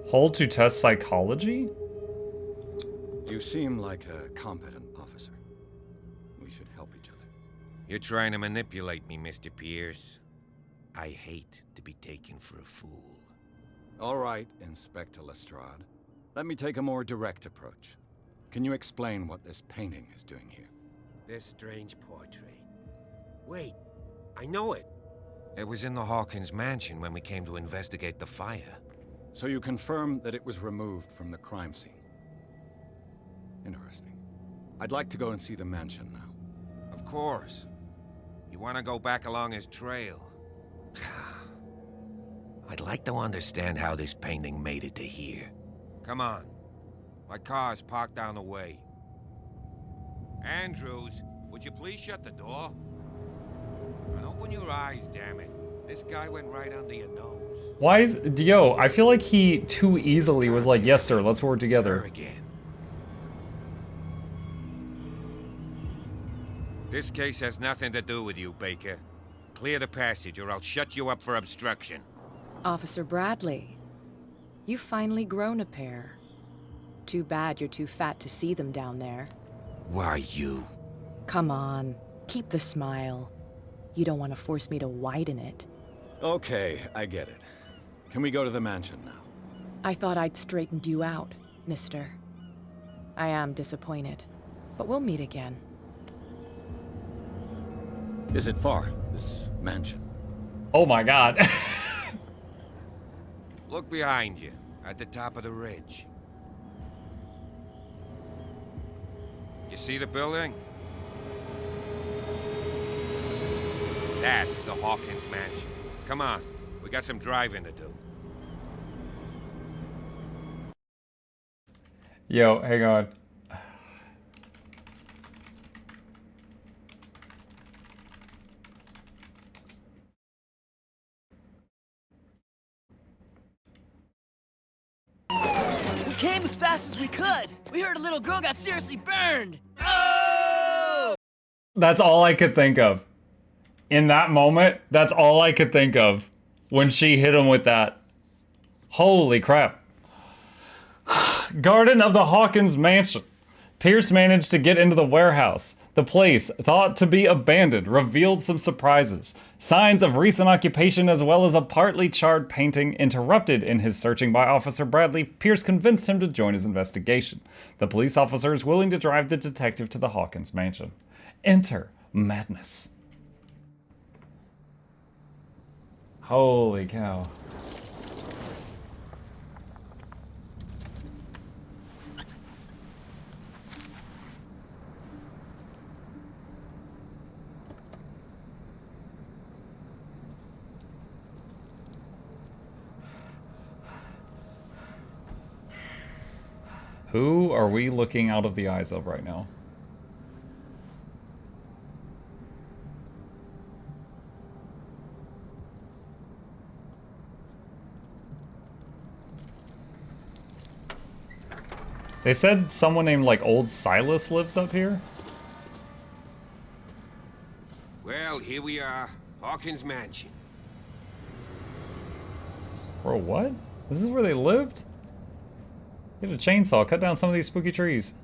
Hold to test psychology? You seem like a competent officer. We should help each other. You're trying to manipulate me, Mr. Pierce. I hate to be taken for a fool. All right, Inspector Lestrade. Let me take a more direct approach. Can you explain what this painting is doing here? This strange portrait. Wait, I know it. It was in the Hawkins mansion when we came to investigate the fire. So you confirm that it was removed from the crime scene? Interesting. I'd like to go and see the mansion now. Of course. You want to go back along his trail? I'd like to understand how this painting made it to here. Come on. My car's parked down the way. Andrews, would you please shut the door? And open your eyes, damn it. This guy went right under your nose. Why is... Yo, I feel like he too easily was like, yes, sir, let's work together. Again. This case has nothing to do with you, Baker. Clear the passage or I'll shut you up for obstruction. Officer Bradley, you've finally grown a pair. Too bad you're too fat to see them down there. Why you? Come on, keep the smile. You don't want to force me to widen it. Okay, I get it. Can we go to the mansion now? I thought I'd straightened you out, mister. I am disappointed, but we'll meet again. Is it far, this mansion? Oh my god. Look behind you, at the top of the ridge. You see the building? That's the Hawkins mansion. Come on, we got some driving to do. Yo, hang on. We came as fast as we could. We heard a little girl got seriously burned. Oh! That's all I could think of. In that moment, that's all I could think of. When she hit him with that. Holy crap. Garden of the Hawkins mansion. Pierce managed to get into the warehouse. The place, thought to be abandoned, revealed some surprises. Signs of recent occupation as well as a partly charred painting. Interrupted in his searching by Officer Bradley, Pierce convinced him to join his investigation. The police officer is willing to drive the detective to the Hawkins mansion. Enter madness. Holy cow. Who are we looking out of the eyes of right now? They said someone named like Old Silas lives up here? Well, here we are. Hawkins mansion. Bro, what? This is where they lived? Get a chainsaw, cut down some of these spooky trees.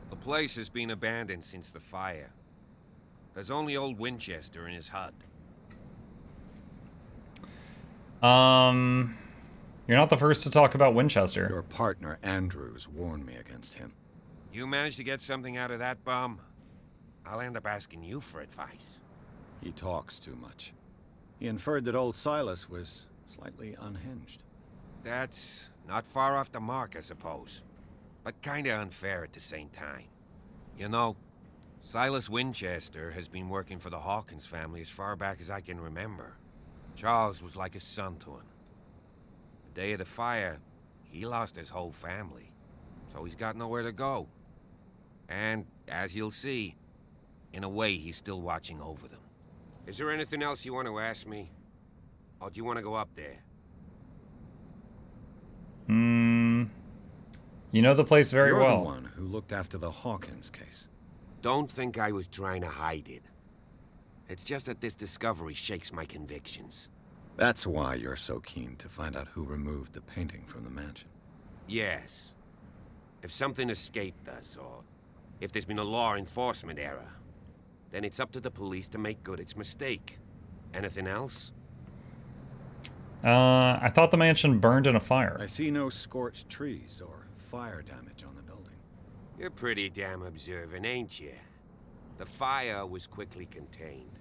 The place has been abandoned since the fire. There's only old Winchester in his hut. You're not the first to talk about Winchester. Your partner, Andrews, warned me against him. You managed to get something out of that bum? I'll end up asking you for advice. He talks too much. He inferred that old Silas was slightly unhinged. That's not far off the mark, I suppose. But kinda unfair at the same time. You know, Silas Winchester has been working for the Hawkins family as far back as I can remember. Charles was like a son to him. The day of the fire, he lost his whole family. So he's got nowhere to go. And, as you'll see, in a way he's still watching over them. Is there anything else you want to ask me? Or do you want to go up there? You know the place very You're well. the one who looked after the Hawkins case. Don't think I was trying to hide it. It's just that this discovery shakes my convictions. That's why you're so keen to find out who removed the painting from the mansion. Yes. If something escaped us, or if there's been a law enforcement error, then it's up to the police to make good its mistake. Anything else? I thought the mansion burned in a fire. I see no scorched trees or fire damage on the building. You're pretty damn observant, ain't you? The fire was quickly contained.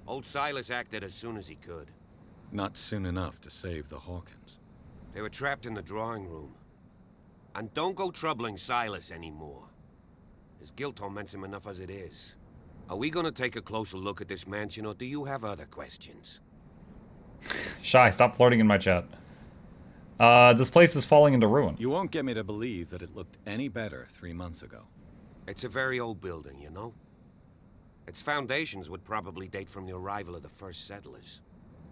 Old Silas acted as soon as he could. Not soon enough to save the Hawkins. They were trapped in the drawing room. And don't go troubling Silas anymore. His guilt torments him enough as it is. Are we gonna take a closer look at this mansion, or do you have other questions? Shy, stop flirting in my chat. This place is falling into ruin. You won't get me to believe that it looked any better 3 months ago. It's a very old building, you know? Its foundations would probably date from the arrival of the first settlers.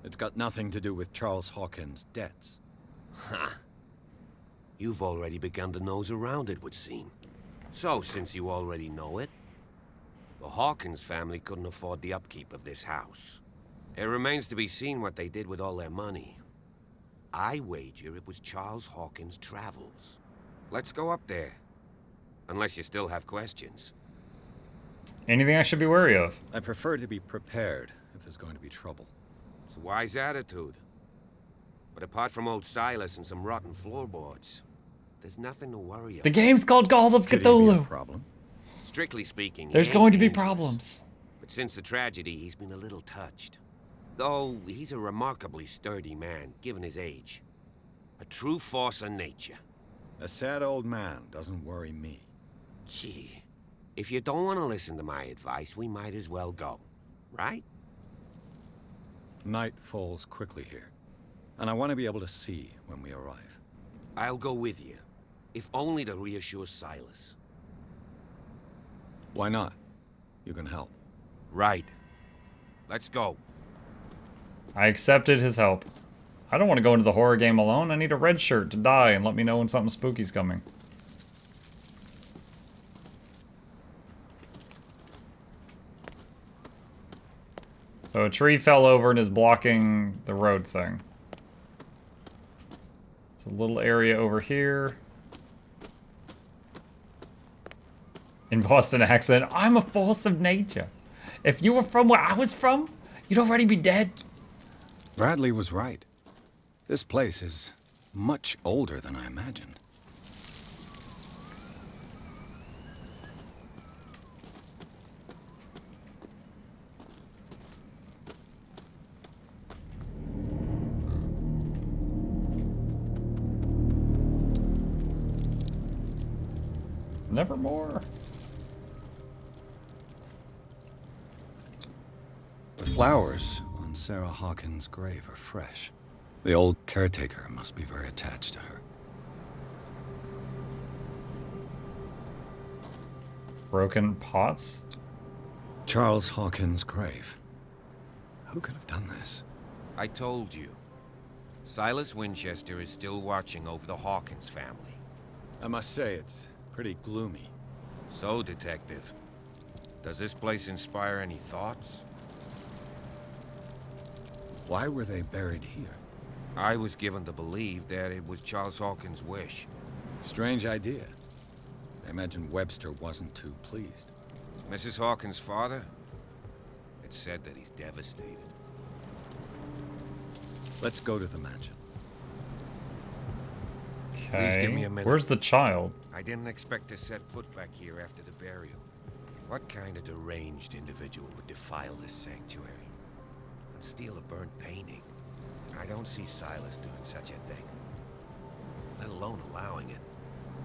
It's got nothing to do with Charles Hawkins' debts. Ha! You've already begun to nose around, it would seem. So, since you already know it, the Hawkins family couldn't afford the upkeep of this house. It remains to be seen what they did with all their money. I wager it was Charles Hawkins' travels. Let's go up there. Unless you still have questions. Anything I should be wary of? I prefer to be prepared if there's going to be trouble. It's a wise attitude. But apart from old Silas and some rotten floorboards, there's nothing to worry about. The game's called Call of Could he be a Cthulhu. problem? Strictly speaking, he There's ain't going to be dangerous. problems. But since the tragedy, he's been a little touched. Though he's a remarkably sturdy man, given his age. A true force of nature. A sad old man doesn't worry me. Gee, if you don't want to listen to my advice, we might as well go. Right? Night falls quickly here, and I want to be able to see when we arrive. I'll go with you. If only to reassure Silas. Why not? You can help. Right. Let's go. I accepted his help. I don't want to go into the horror game alone. I need a red shirt to die and let me know when something spooky's coming. So a tree fell over and is blocking the road thing. It's a little area over here. In Boston accent, I'm a force of nature. If you were from where I was from, you'd already be dead. Bradley was right. This place is much older than I imagined. Nevermore. The flowers on Sarah Hawkins' grave are fresh. The old caretaker must be very attached to her. Broken pots? Charles Hawkins' grave. Who could have done this? I told you. Silas Winchester is still watching over the Hawkins family. I must say, it's pretty gloomy. So, Detective, does this place inspire any thoughts? Why were they buried here? I was given to believe that it was Charles Hawkins' wish. Strange idea. I imagine Webster wasn't too pleased. Mrs. Hawkins' father? It's said that he's devastated. Let's go to the mansion. Please give me a minute. Where's the child? I didn't expect to set foot back here after the burial. What kind of deranged individual would defile this sanctuary? And steal a burnt painting? I don't see Silas doing such a thing. Let alone allowing it.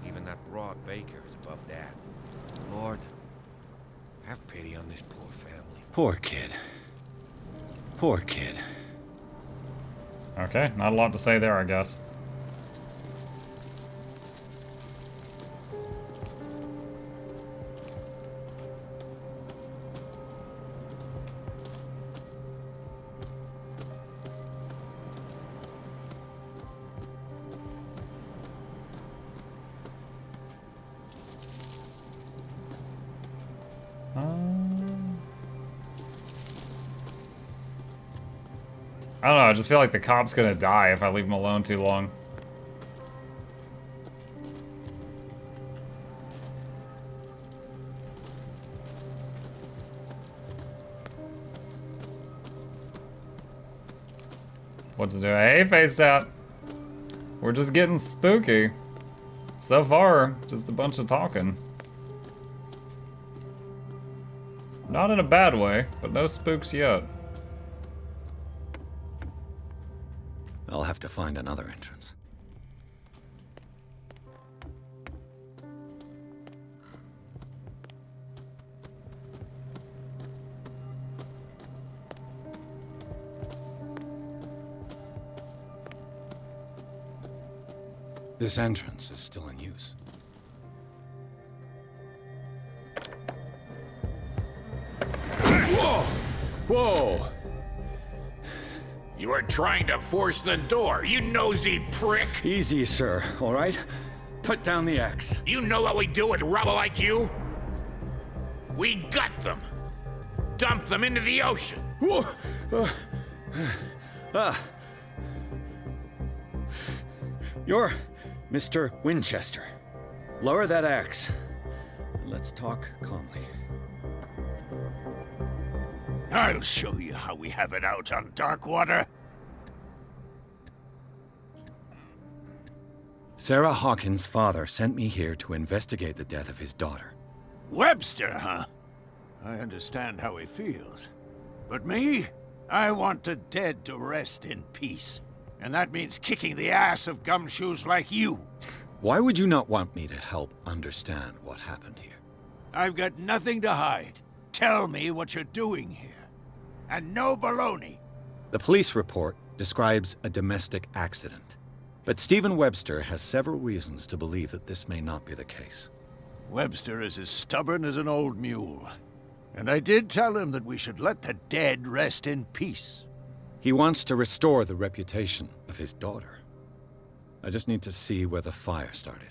Even that broad baker is above that. Lord, have pity on this poor family. Poor kid. Poor kid. Okay, not a lot to say there, I guess. I don't know, I just feel like the cop's gonna die if I leave him alone too long. What's it doing? Hey, Faced Out. We're just getting spooky. So far, just a bunch of talking. Not in a bad way, but no spooks yet. I'll have to find another entrance. This entrance is still in use. Whoa! Whoa! You are trying to force the door, you nosy prick! Easy, sir, all right? Put down the axe. You know what we do with rubble like you? We gut them. Dump them into the ocean. Whoa! You're Mr. Winchester. Lower that axe. Let's talk calmly. I'll show you how we have it out on Darkwater. Sarah Hawkins' father sent me here to investigate the death of his daughter. Webster, huh? I understand how he feels. But me? I want the dead to rest in peace. And that means kicking the ass of gumshoes like you. Why would you not want me to help understand what happened here? I've got nothing to hide. Tell me what you're doing here. And no baloney. The police report describes a domestic accident. But Stephen Webster has several reasons to believe that this may not be the case. Webster is as stubborn as an old mule. And I did tell him that we should let the dead rest in peace. He wants to restore the reputation of his daughter. I just need to see where the fire started.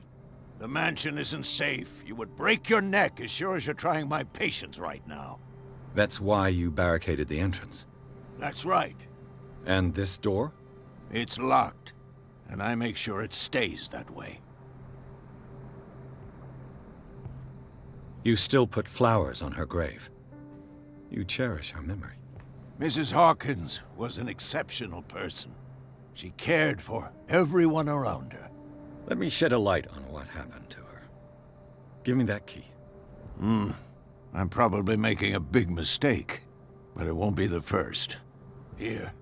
The mansion isn't safe. You would break your neck as sure as you're trying my patience right now. That's why you barricaded the entrance. That's right. And this door? It's locked. And I make sure it stays that way. You still put flowers on her grave. You cherish her memory. Mrs. Hawkins was an exceptional person. She cared for everyone around her. Let me shed a light on what happened to her. Give me that key. I'm probably making a big mistake, but it won't be the first. Here,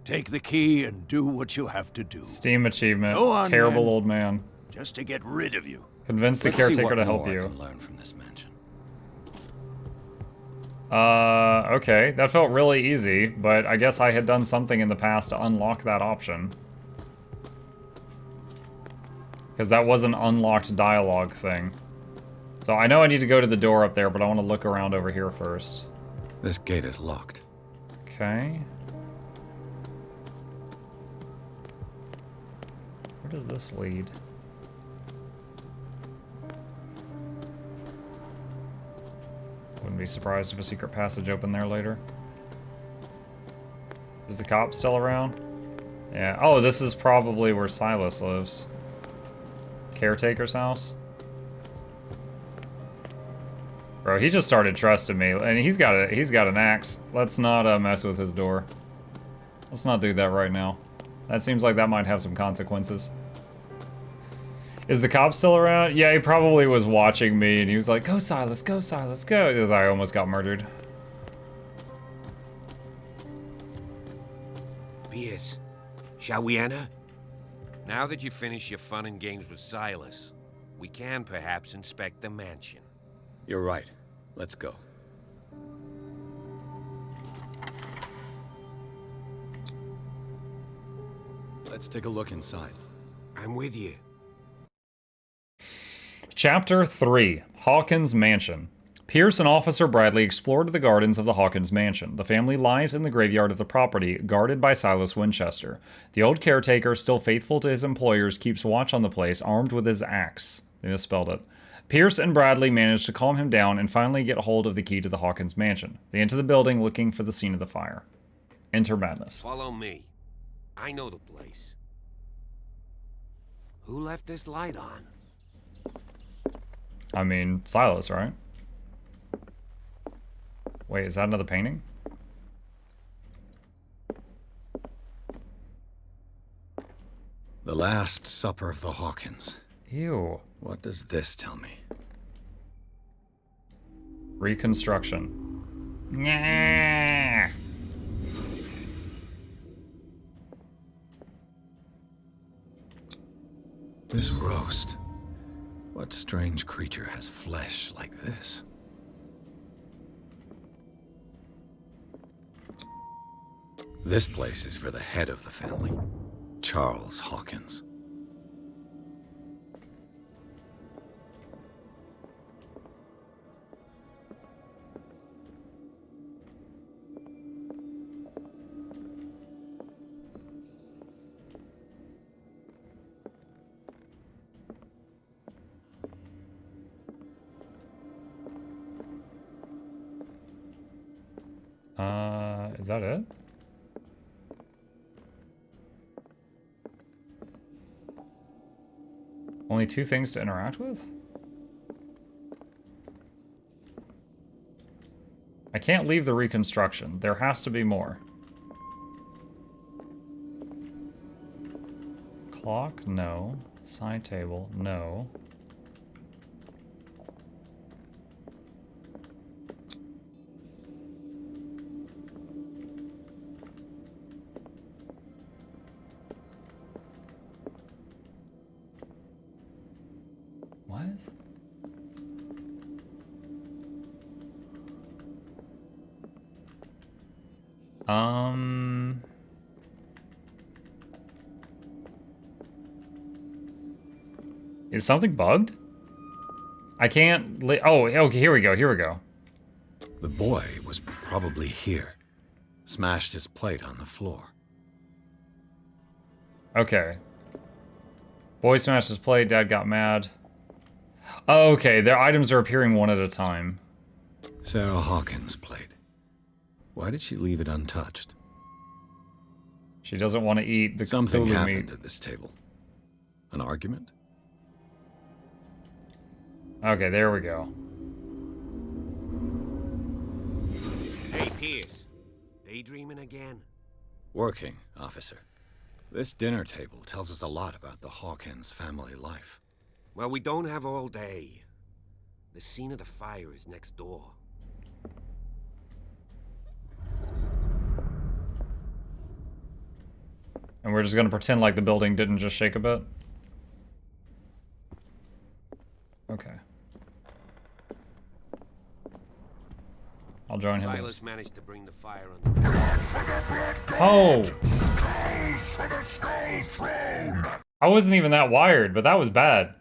take the key and do what you have to do. Steam achievement. Go on, Terrible then. old man. Just to get rid of you. Convince the Let's see caretaker what to help more I you. can learn from this mansion. Okay. That felt really easy, but I guess I had done something in the past to unlock that option. Because that was an unlocked dialogue thing. So I know I need to go to the door up there, but I want to look around over here first. This gate is locked. Okay. Where does this lead? Wouldn't be surprised if a secret passage opened there later. Is the cop still around? Yeah. Oh, this is probably where Silas lives. Caretaker's house. Bro, he just started trusting me, and he's got an axe. Let's not mess with his door. Let's not do that right now. That seems like that might have some consequences. Is the cop still around? Yeah, he probably was watching me, and he was like, "Go, Silas, go, Silas, go," because I almost got murdered. Pierce, shall we enter? Now that you finish your fun and games with Silas, we can perhaps inspect the mansion. You're right. Let's go. Let's take a look inside. I'm with you. Chapter 3, Hawkins Mansion. Pierce and Officer Bradley explored the gardens of the Hawkins mansion. The family lies in the graveyard of the property, guarded by Silas Winchester. The old caretaker, still faithful to his employers, keeps watch on the place, armed with his axe. They misspelled it. Pierce and Bradley manage to calm him down and finally get hold of the key to the Hawkins mansion. They enter the building looking for the scene of the fire. Enter madness. Follow me. I know the place. Who left this light on? I mean, Silas, right? Wait, is that another painting? The Last Supper of the Hawkins. Ew. What does this tell me? Reconstruction. Nyeh. This roast. What strange creature has flesh like this? This place is for the head of the family, Charles Hawkins. Is that it? Only 2 things to interact with? I can't leave the reconstruction. There has to be more. Clock? No. Side table? No. What? Is something bugged? I can't oh, okay, here we go, here we go. The boy was probably here. Smashed his plate on the floor. Okay. Boy smashed his plate, dad got mad. Oh, okay, their items are appearing one at a time. Sarah Hawkins' plate. Why did she leave it untouched? She doesn't want to eat the Something Cthulhu happened meat. at this table. An argument? Okay, there we go. Hey, Pierce. Daydreaming again? Working, officer. This dinner table tells us a lot about the Hawkins family life. Well, we don't have all day. The scene of the fire is next door. And we're just gonna pretend like the building didn't just shake a bit? Okay. I'll join him. Silas managed to bring the fire under. Oh! I wasn't even that wired, but that was bad.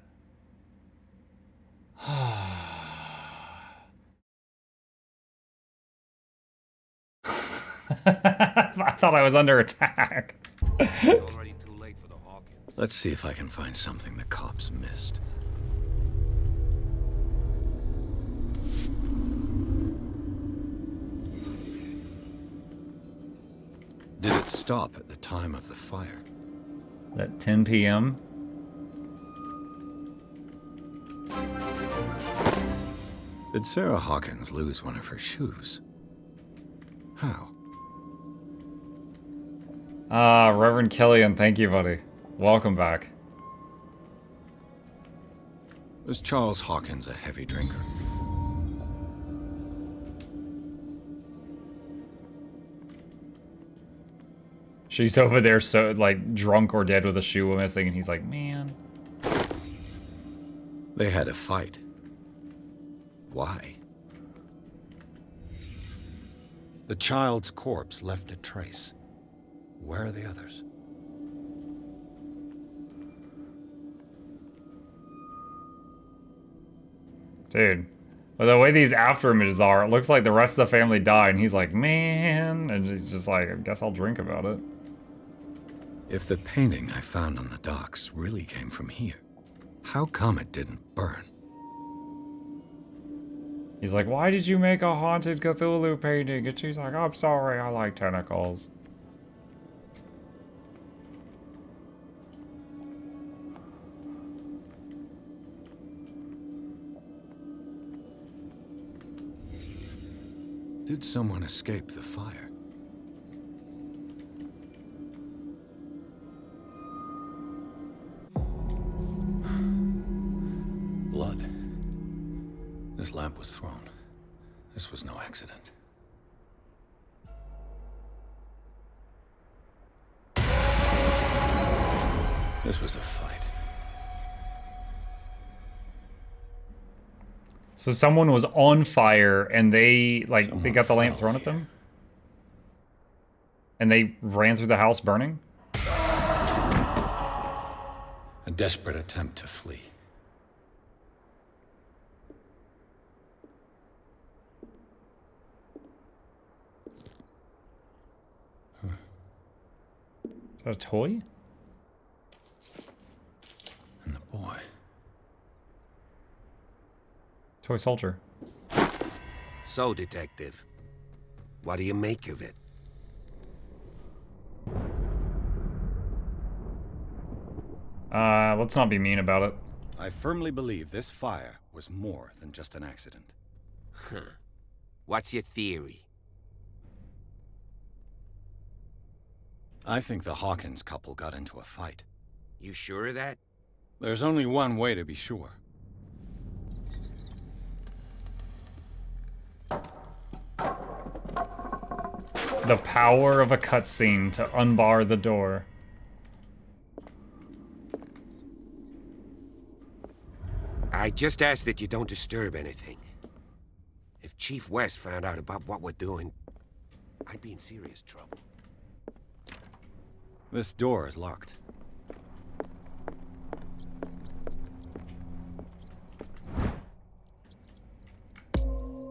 I thought I was under attack. Already too late for the Hawkins. Let's see if I can find something the cops missed. Did it stop at the time of the fire? At 10 p.m. Did Sarah Hawkins lose one of her shoes? How? Ah, Reverend Killian, thank you, buddy. Welcome back. Was Charles Hawkins a heavy drinker? She's over there so, like, drunk or dead with a shoe missing, and he's like, man. They had a fight. Why? The child's corpse left a trace. Where are the others? Dude. Well, the way these after images are, it looks like the rest of the family died, and he's like, man. And he's just like, I guess I'll drink about it. If the painting I found on the docks really came from here, how come it didn't burn? He's like, why did you make a haunted Cthulhu painting? And she's like, I'm sorry, I like tentacles. Did someone escape the fire? Blood. This lamp was thrown. This was no accident. This was a fight. So someone was on fire and they got the lamp thrown at them? And they ran through the house burning? A desperate attempt to flee. Is that a toy? And the boy. Toy soldier. So, Detective, what do you make of it? Let's not be mean about it. I firmly believe this fire was more than just an accident. Huh. What's your theory? I think the Hawkins couple got into a fight. You sure of that? There's only one way to be sure. The power of a cutscene to unbar the door. I just ask that you don't disturb anything. If Chief West found out about what we're doing, I'd be in serious trouble. This door is locked.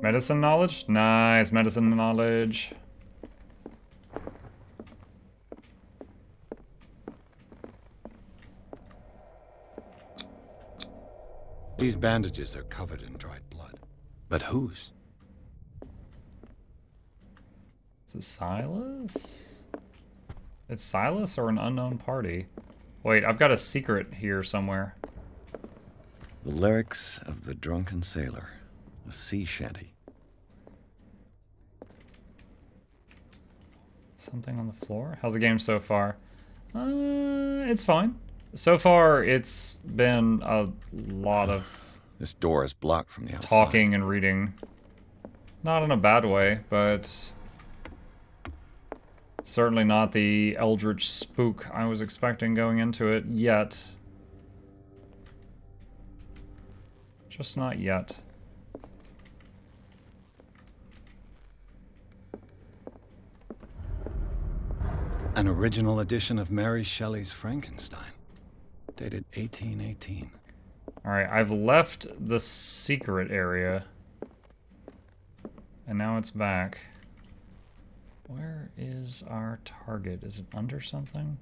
Medicine knowledge? Nice, medicine knowledge. These bandages are covered in dried blood. But whose? Is it Silas? It's Silas or an unknown party? Wait, I've got a secret here somewhere. The lyrics of the drunken sailor. A sea shanty. Something on the floor? How's the game so far? It's fine. So far, it's been a lot of This door is blocked from the outside. talking and reading. Not in a bad way, but certainly not the eldritch spook I was expecting going into it yet. Just not yet. An original edition of Mary Shelley's Frankenstein, dated 1818. Alright, I've left the secret area. And now it's back. Where is our target? Is it under something?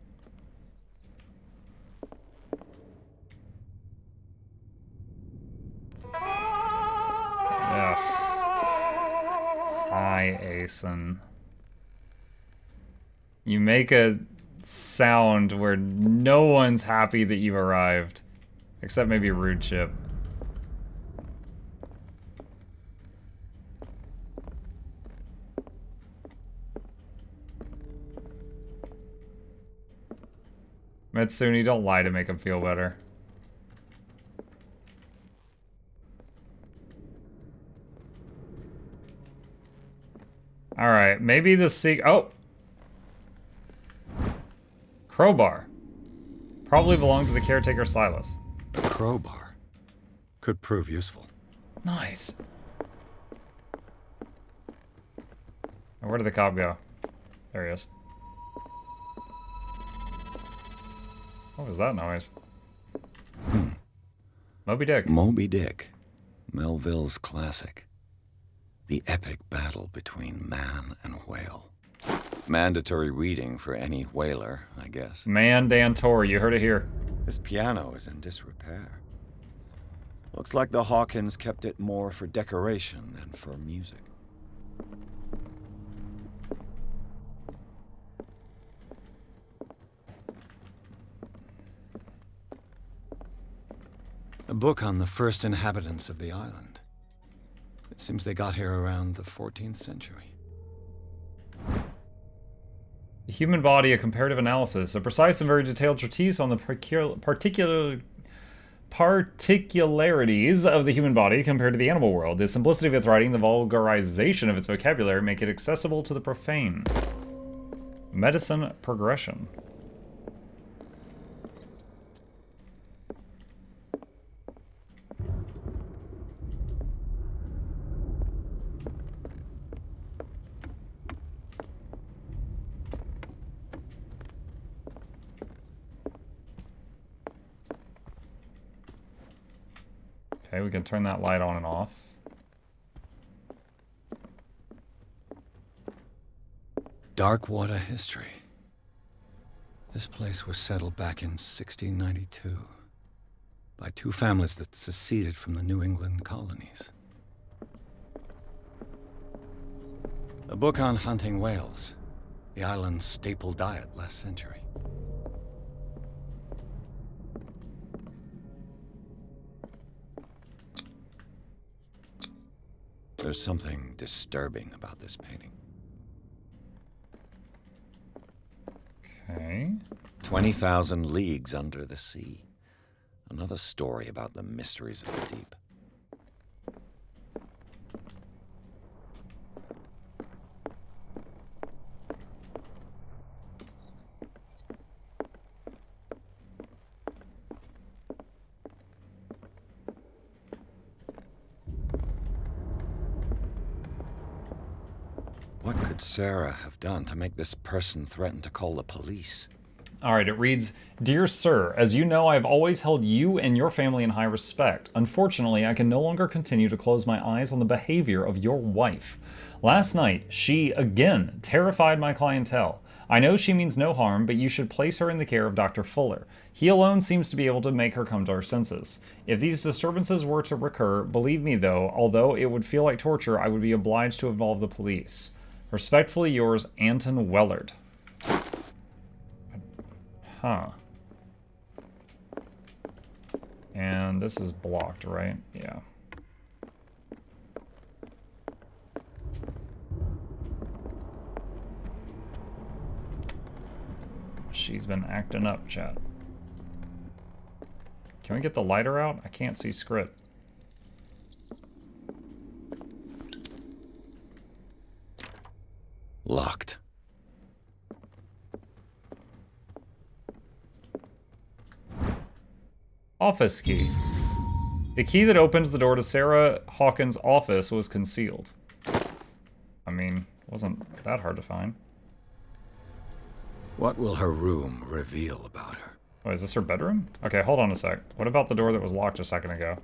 Ugh. Hi, Asen. You make a sound where no one's happy that you've arrived. Except maybe Rude Chip. Mitsuni, don't lie to make him feel better. Alright, maybe the oh! Crowbar. Probably belonged to the caretaker Silas. The crowbar could prove useful. Nice. Now, where did the cop go? There he is. What was that noise? Moby Dick. Moby Dick, Melville's classic. The epic battle between man and whale. Mandatory reading for any whaler, I guess. Mandantor, you heard it here. This piano is in disrepair. Looks like the Hawkins kept it more for decoration than for music. A book on the first inhabitants of the island. It seems they got here around the 14th century. The Human Body, a comparative analysis, a precise and very detailed treatise on the particularities of the human body compared to the animal world. The simplicity of its writing, the vulgarization of its vocabulary make it accessible to the profane. Medicine progression. Okay, we can turn that light on and off. Darkwater history. This place was settled back in 1692 by two families that seceded from the New England colonies. A book on hunting whales, the island's staple diet last century. There's something disturbing about this painting. Okay. 20,000 leagues under the sea. Another story about the mysteries of the deep. What could Sarah have done to make this person threaten to call the police? All right, it reads, Dear Sir, as you know, I have always held you and your family in high respect. Unfortunately, I can no longer continue to close my eyes on the behavior of your wife. Last night, she again terrified my clientele. I know she means no harm, but you should place her in the care of Dr. Fuller. He alone seems to be able to make her come to her senses. If these disturbances were to recur, believe me though, although it would feel like torture, I would be obliged to involve the police. Respectfully yours, Anton Wellard. Huh. And this is blocked, right? Yeah. She's been acting up, chat. Can we get the lighter out? I can't see script. Locked. Office key. The key that opens the door to Sarah Hawkins' office was concealed. I mean, wasn't that hard to find. What will her room reveal about her? Oh, is this her bedroom? Okay, hold on a sec. What about the door that was locked a second ago?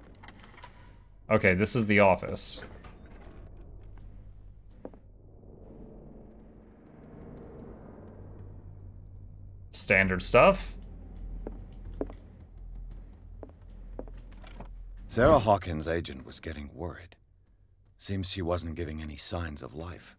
Okay, this is the office. Standard stuff. Sarah Hawkins' agent was getting worried. Seems she wasn't giving any signs of life.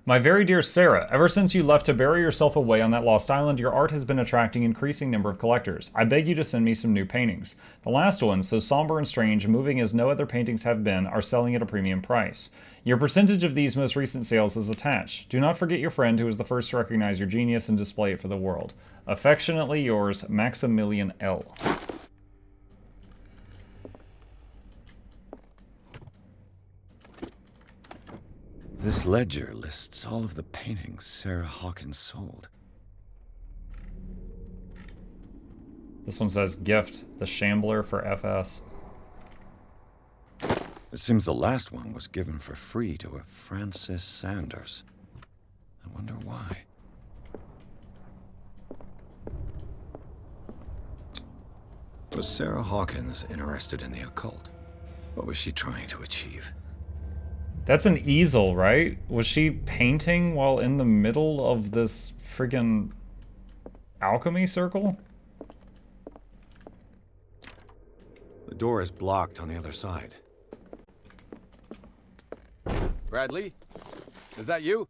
My very dear Sarah, ever since you left to bury yourself away on that lost island, your art has been attracting an increasing number of collectors. I beg you to send me some new paintings. The last ones, so somber and strange, moving as no other paintings have been, are selling at a premium price. Your percentage of these most recent sales is attached. Do not forget your friend who was the first to recognize your genius and display it for the world. Affectionately yours, Maximilian L. This ledger lists all of the paintings Sarah Hawkins sold. This one says gift, the Shambler for FS. It seems the last one was given for free to a Francis Sanders. I wonder why. Was Sarah Hawkins interested in the occult? What was she trying to achieve? That's an easel, right? Was she painting while in the middle of this friggin' alchemy circle? The door is blocked on the other side. Bradley? Is that you?